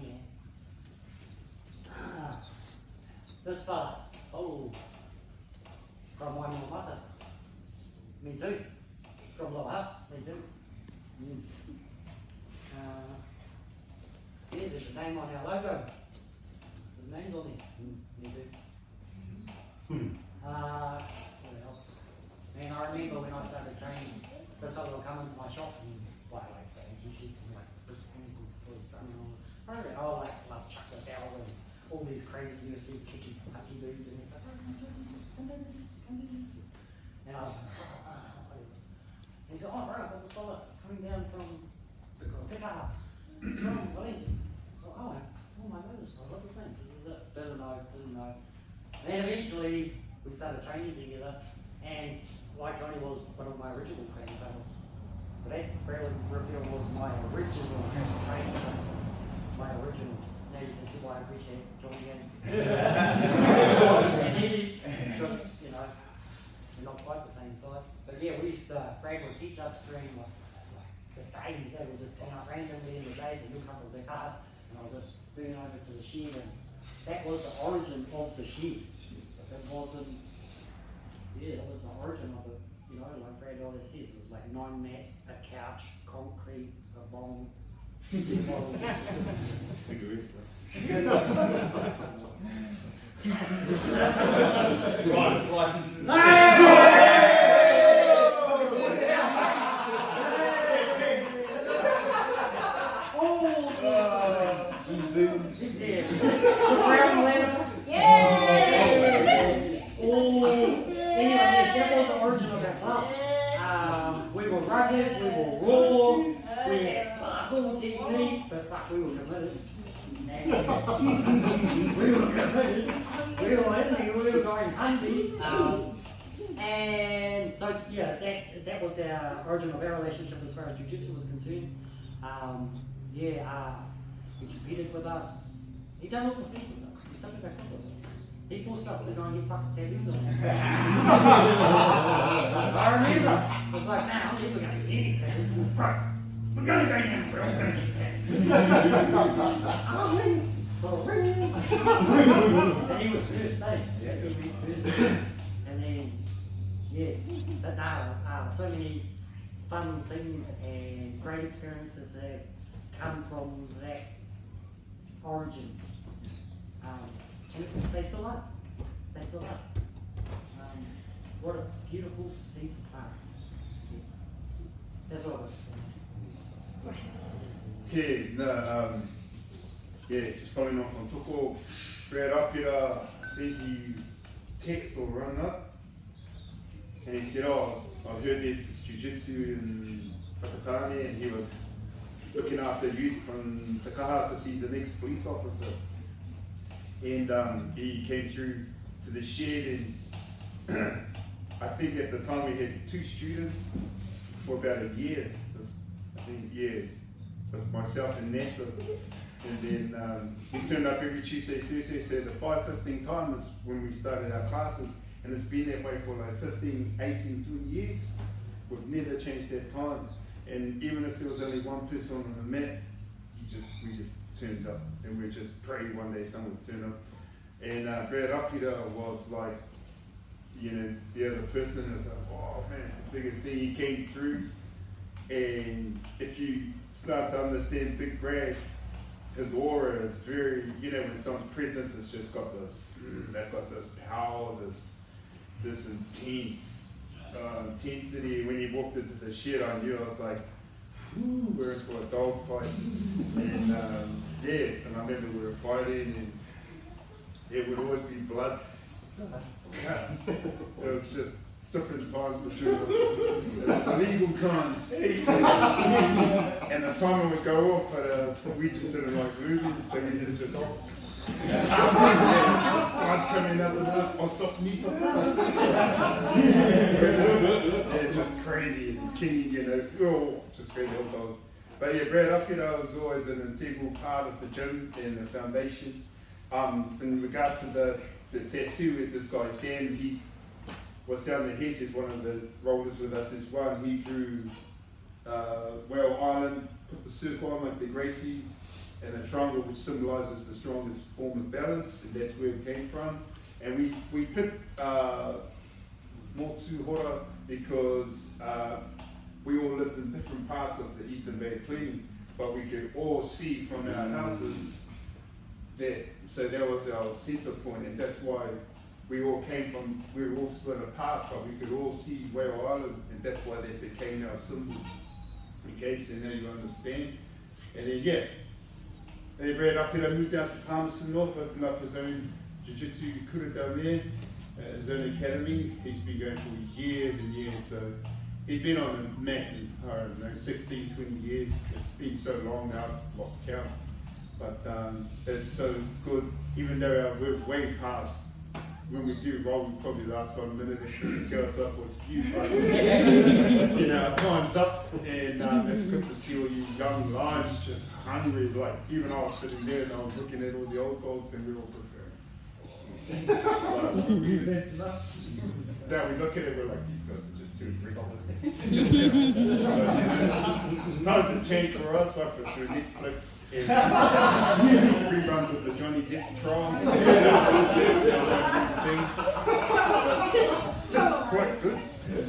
man. This fella, from Waimamata. Me too. From Loha, me too. Yeah, there's a name on our logo. There's names on there. Me too. What else? Man, I remember when I started training, this fella would come into my shop and buy like banky sheets and like wristbands and was running on. I like chuck the bell and all these crazy UFC kicky punchy dudes and stuff. And I was like, and so, bro, I've got this fella coming down from Te Kaha. He's from Wellington. So, oh my goodness, what's his name? Didn't know. And then eventually we started training together, and like Johnny was one of my original training partners. But that Rapira was my original training partner. My original. Now you can see why I appreciate Johnny and he, because, you know, we're not quite the same size. But yeah, Brad would teach us during the days. They would just turn up randomly in the days and he'll come to the car and I'll just burn over to the shed. And that was the origin of the shed. It wasn't, that was the origin of it. You know, like Brad always says, it was like 9 mats, a couch, concrete, a bong. Cigarette, Driver's licenses. Anyway, that was the origin of that club. We were rugged, we were raw, we had full technique, but fuck, we were committed. And we were committed. We were going hungry. And so, yeah, that was our origin of our relationship as far as jiu-jitsu was concerned. He competed with us. He done all the things with us. He took it back with us. He forced us to go and get fucking tattoos on him. I remember. It was like, nah, I'm never going to get any tattoos. Bro, we're going to go down, we're all going to get tattoos. And he was first, eh? Yeah, he was first. And then, but so many fun things and great experiences that have come from that origin. And they still are. What a beautiful seed to plant. That's what I was saying. just following on from Toko, Brad Rapira, I think he texted or rung up, and he said, I've heard there's this jiu-jitsu in Whakatane, and he was looking after youth from Te Kaha because he's an ex-police officer. And he came through to the shed, and I think at the time we had 2 students for about a year. It was myself and Nessa. And then we turned up every Tuesday, Thursday, so the 5:15 time is when we started our classes, and it's been that way for like 15, 18, 20 years. We've never changed that time. And even if there was only one person on the mat, we just turned up, and we just prayed one day someone would turn up. And Brad Rapira was like, the other person was like, oh man, it's the biggest thing. He came through, and if you start to understand Big Brad, his aura is very, when someone's presence has just got this, they've got this power, this intensity. When he walked into the shed, I knew, I was like, we're in for a dog fight. And and I remember we were fighting, and it would always be blood. It was just different times to do it. It was illegal times. And the timer would go off, but we just didn't like losing, so we just stopped. Blood coming out of the mouth. Oh, stop me, stop. Just crazy. King, just crazy old dogs. But yeah, Brad Rapira was always an integral part of the gym and the foundation. In regards to the tattoo with this guy Sam, he was down the Hess, is one of the rollers with us as well. He drew Whale Island, put the circle on like the Gracies, and a tranga, which symbolises the strongest form of balance, and that's where it came from. And we picked Motsu Hora because we all lived in different parts of the Eastern Bay of Clean, but we could all see from our houses that, so that was our center point, and that's why we all came from, we were all split apart, but we could all see Whale Island, and that's why that became our symbol. Okay, so now you understand. And then, yeah, and Brad Rapira moved down to Palmerston North, opened up his own jiu-jitsu kura down there, his own academy. He's been going for years and years, so he's been on the mat in, I don't know, 16, 20 years. It's been so long now, I've lost count. But it's so good, even though we're way past. When we do roll, we probably last 1 minute if it goes up or spew. But you know, our time's up, and it's good to see all you young lions just hungry. Like, even I was sitting there and I was looking at all the old dogs, and we all just going, like, nuts. Now we look at it, we're like, these guys are just too aggressive. Time to change for us, I prefer Netflix and reruns of the Johnny Depp trial. It's quite good.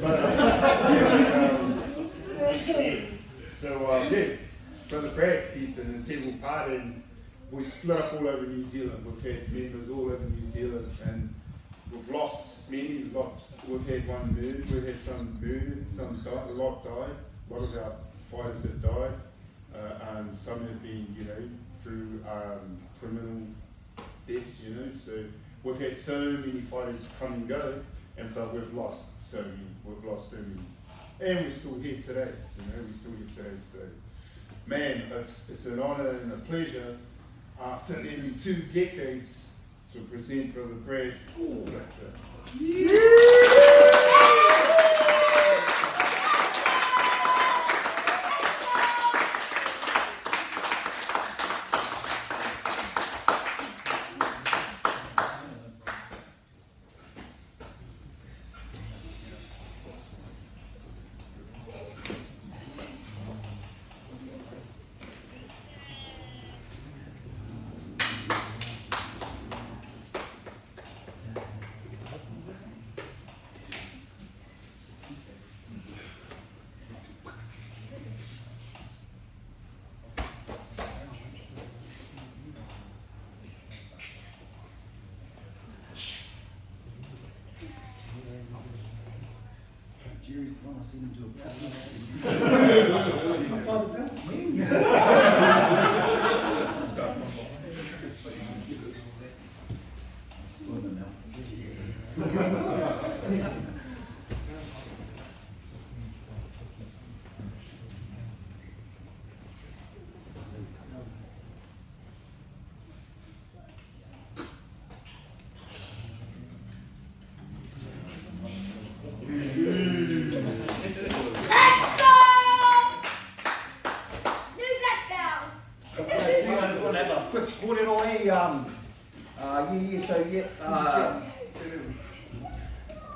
But yeah. So yeah, Brother Brad piece and the table part, and we split up all over New Zealand. We've had members all over New Zealand, and we've lost many. We've had one murdered, we've had some murdered, some died, a lot died. One of our fighters have died, and some have been, you know, through criminal deaths, you know. So we've had so many fighters come and go, but we've lost so many. We've lost so many, and we're still here today. You know, we're still here today. So, man, it's an honour and a pleasure after nearly 2 decades to present Brother Brad. Ooh, Jerry's the one I seen him do a Father Ben's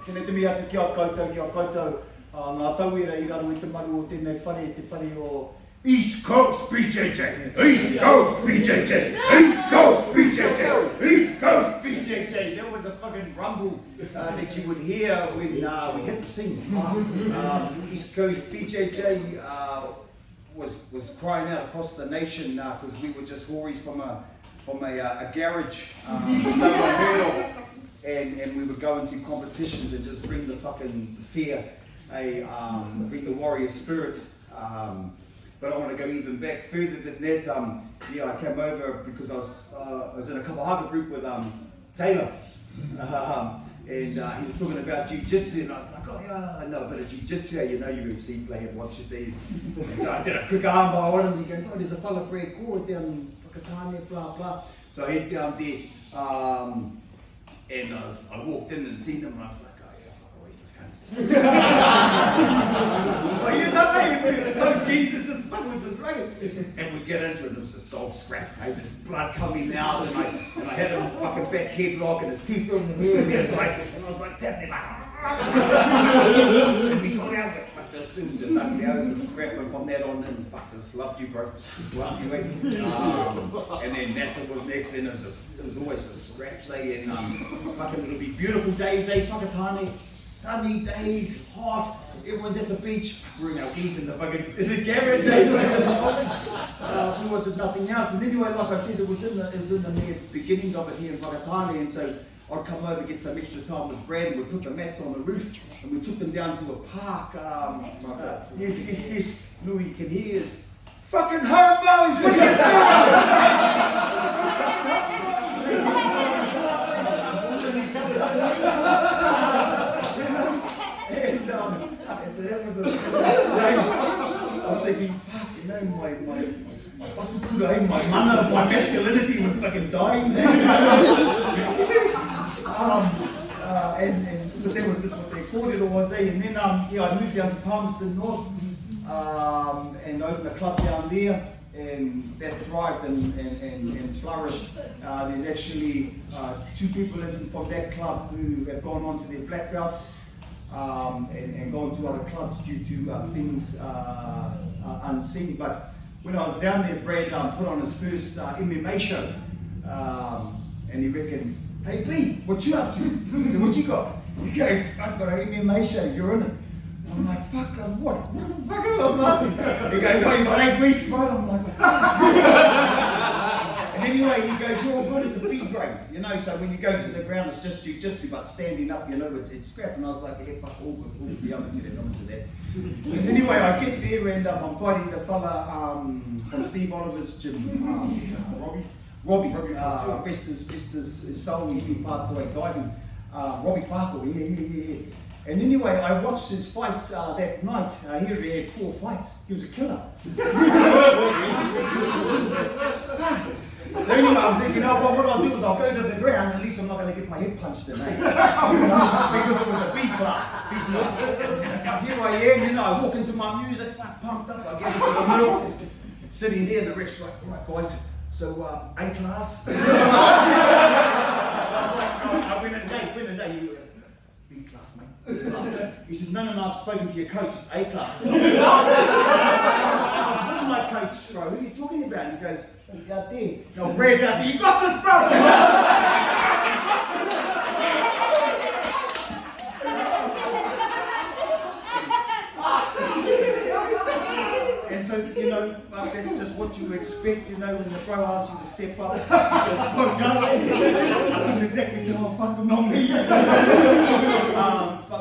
Tēnei te mea te kia koutou, ngā tauira I raro I te maru o tēnei whare, te whare o East Coast BJJ, East Coast BJJ, East Coast BJJ, East Coast BJJ. There was a fucking rumble that you would hear when we hit the scene. East Coast BJJ was crying out across the nation because we were just hories from a garage no one heard of. And we would go into competitions and just bring the fucking fear, bring the warrior spirit. But I want to go even back further than that. Yeah, I came over because I was in a couple haka group with Taylor. And he was talking about jiu-jitsu, and I was like, oh yeah, I know a bit of jiu-jitsu, you know, UFC player, watch it there. And so I did a quick armbar on him, and he goes, oh, there's a fella Brad Gore down Whakatane, blah, blah. So I head down there, and I walked in and seen him, and I was like, oh yeah, fuck, always this cunt. Oh, you know, no Jesus, just fuck with this rugged. And we get into it, and it was just dog scrap, hey, there's blood coming out, and I had him fucking back headlock, and his teeth were in the hair, and I was like tapping him, like, and we got out, but just soon, just ugly hours of scrap, and from that on in, fuck, just loved you, bro. Just loved you, eh? And then NASA was next, and it was always just scraps, eh? And fucking it'll be beautiful days, eh? Whakatane, sunny days, hot, everyone's at the beach, bring our geese in the garage, eh? We wanted nothing else. And anyway, like I said, it was in the mere beginnings of it here in Whakatane, and so I'd come over, get some extra time with Brad, and we'd put the mats on the roof, and we took them down to a park. Yes. Louis can hear us. Fucking homos! What are you and so that was a I was thinking, fuck, you know, my fucking kura, my mana, my masculinity was fucking dying. But that was just what they called it, or was they? And then I moved down to Palmerston North and opened a club down there, and that thrived and flourished. There's actually 2 people from that club who have gone on to their black belts and gone to other clubs due to things unseen. But when I was down there, Brad put on his first MMA show, and he reckons, "Hey B, what you up to?" I said, "What you got?" He goes, "I've got an MMA show, you're in it." I'm like, "Fuck, what the fuck am I nothing?" He goes, "Oh, you got 8 weeks, bro." I'm like, and anyway, he goes, "You're good, it's a B grade, you know, so when you go to the ground, it's just jiu-jitsu, but standing up, you know, it's scrap." And I was like, "Yeah, fuck, all good, yeah, I'm into that. And anyway, I get there and I'm fighting the fella from Steve Oliver's gym, Robbie, rest his soul, he passed away diving. Robbie Farkle, yeah. And anyway, I watched his fights that night. He already had 4 fights. He was a killer. So anyway, I'm thinking, oh, what I'll do is I'll go to the ground, at least I'm not going to get my head punched in, because it was a B class. Now here I am, you know, I walk into my music, pumped up, I get into the middle, sitting there, the ref's like, "All right, guys, so A class." I win a day, B class, mate. He says, no, I've spoken to your coach, it's A class. I was with my coach, bro, who are you talking about? And he goes, "Out there." No, Brad's out there, "You got this, bro!" And so, you know, that's just what you expect, you know, when the bro asks you to step up. He goes, "Fuck, no." I couldn't exactly say, "Oh, fuck, not me."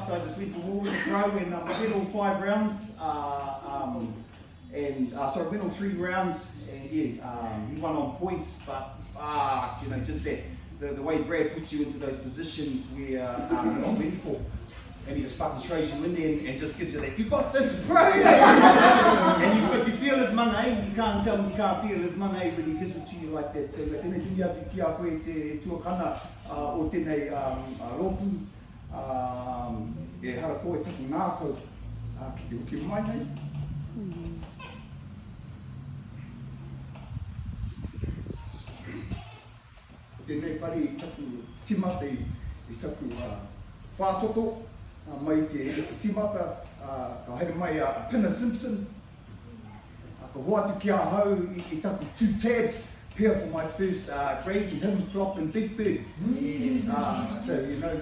So I just went to war with the bro, and I did all 5 rounds. I went all 3 rounds, and yeah, he won on points, but you know, just that, the way Brad puts you into those positions where you're not ready for. And he just fucking throws you in there and just gives you that, "You got this, bro!" But you feel his money, you can't tell him you can't feel his money when he gives it to you like that. So, tēnei tūni atu ki a koe te tuakana o tēnei rōpū, hara koe taku ngākau, ki te uki mai nei. Tēnei whare I taku timata I taku whātoko, mai te timata, ka haere mai a Pina Simpson, ka hoa atu ki a hau I taku 2 tabs, pair for my first grade, him, flop and big bird. So, you know,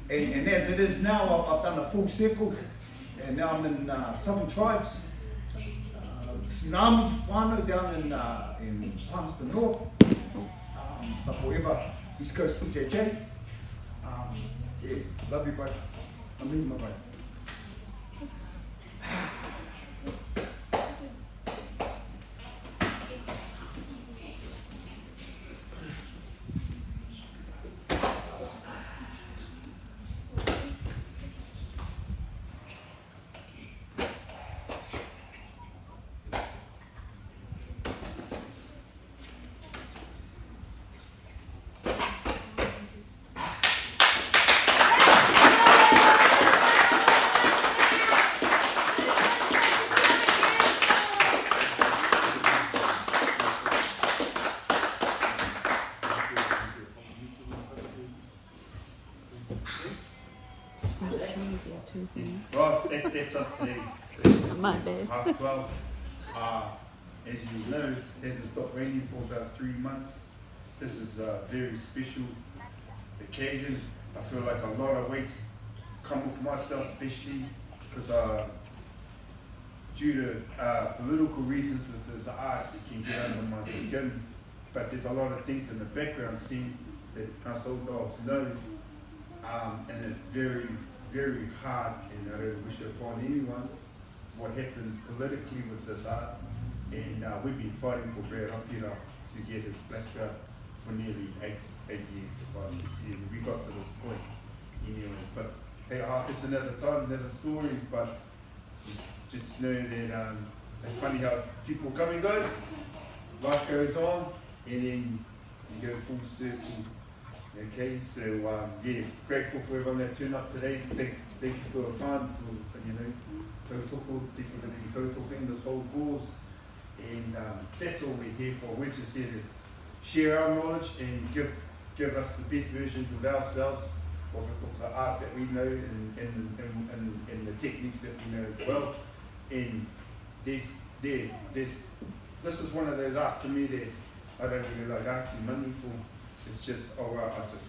and as it is now, I've done a full circle, and now I'm in Southern Tribes, Tsunami whānau down in Palmerston North, but forever East Coast PJJ. Yeah, love you, bro. I'm leaving my bro. Right, that's us today. My bad. 12:30. As you know, it hasn't stopped raining for about 3 months. This is a very special occasion. I feel like a lot of weights come off myself, especially because due to political reasons with this art, it can get under my skin. But there's a lot of things in the background scene that us old dogs know, and it's very, very hard, and I don't wish it upon anyone what happens politically with this art. And we've been fighting for Rapira to get his black belt for nearly 8 years, 5, 6 years. We got to this point anyway. But hey, it's another time, another story. But just know that it's funny how people come and go, life goes on, and then you go full circle. Okay, so yeah, grateful for everyone that turned up today. Thank you for your time, for, tautoko, tautoko, this whole cause. And that's all we're here for. We're just here to share our knowledge and give us the best versions of ourselves, of the art that we know and the techniques that we know as well. And this is one of those arts to me that I don't really like asking money for. It's just, I'd rather just,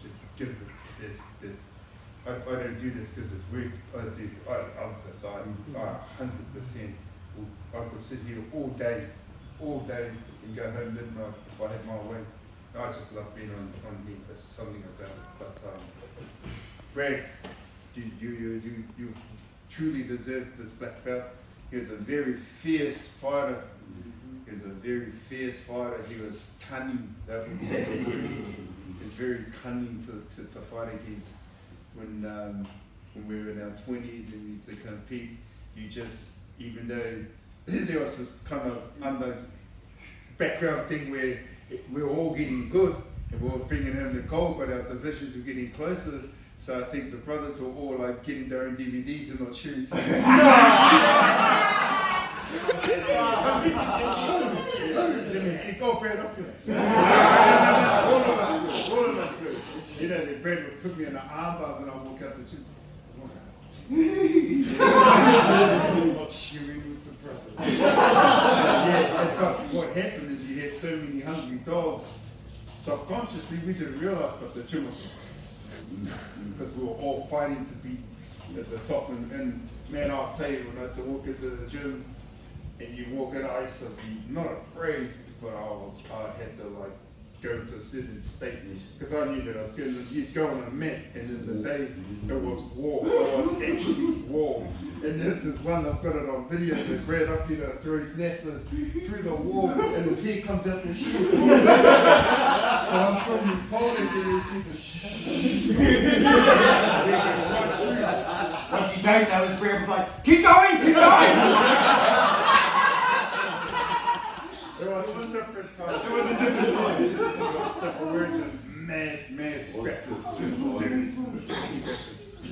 just give it this. I don't do this because it's work. I love this. I 100%. I could sit here all day and go home midnight if I had my way. I just love being on here. There's something about it. But Brad, you truly deserve this black belt. He was a very fierce fighter. He was cunning. He was very cunning to fight against. When we were in our 20s and we used to compete, you just, even though there was this kind of background thing where we were all getting good and we were bringing home the gold, but our divisions were getting closer. So I think the brothers were all like getting their own DVDs and not sharing together. Go Brad up here. All of us do. You know, the Brad would put me in an armbar and I'd walk out the gym. Not sharing with the brothers. But what happened is you had so many hungry dogs. Subconsciously we didn't realize, but the two of us. Because we were all fighting to be at the top. And man, I'll tell you, when I used to walk into the gym and you walk in, I used to be not afraid, but I had to like go to a certain state because I knew that I was going to, you'd go on a mat and in the day it was war, it was actually war. And this is one, I've got it on video, that Brad Rapira throws NASA through the wall and his hair comes out the shield. And I'm from Poland and you see the What you don't know is Brad was like, keep going! It was a different time. We were just mad scrappers.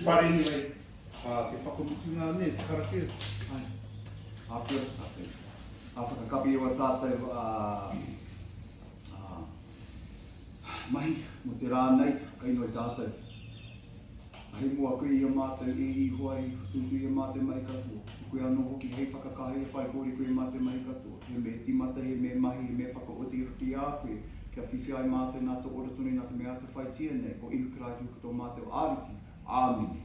But anyway, Whakakapi o tātou mahi mo te rānei, kainoi tātou. Hei mua koe i a mātou e huai, tutu i a mātou mai katoa. Koe anō hoki hei whakakahi e whai kore koe mātou mai katoa. He me timata, he me mahi, he me whakaoti roti a koe. Kia whiwhi ai mātou nā tō ora tuni nā te mea te whai tia nei. Ko ihu krai tuku tō mātou āruki. Āmini.